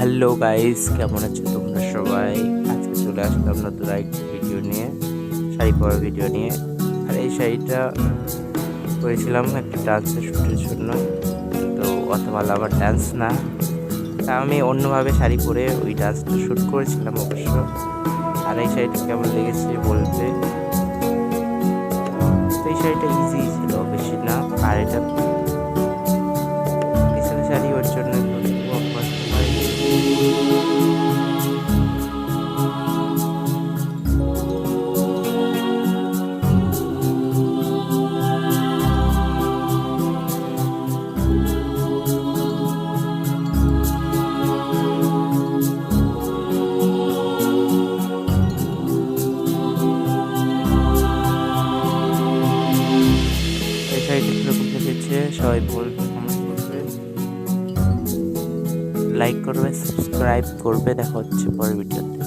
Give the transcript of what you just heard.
Hello guys, কেমন আছো তোমরা সবাই? আজকে চলে আসলাম নতুন আরেকটি ভিডিও নিয়ে, শাড়ি পরা ভিডিও নিয়ে। আর এই শাড়িটা করেছিলাম একটা ডান্সের শ্যুটের জন্য। তো অত ভালো আমার ডান্স না, তা আমি অন্যভাবে শাড়ি পরে ওই ডান্সটা শ্যুট করেছিলাম অবশ্য। আর এই শাড়িটা কেমন লেগেছে বলবে। তো এই শাড়িটা ইজি ছিল, বেশি না। আর এটা স্পেশাল শাড়ি, ওর জন্য একটু কষ্ট হয়। এই শাড়িটা কীরকম লেগেছে সবাই বলবে, কমেন্ট করবে, লাইক করবে, সাবস্ক্রাইব করবে। দেখা হচ্ছে পরের ভিডিওতে।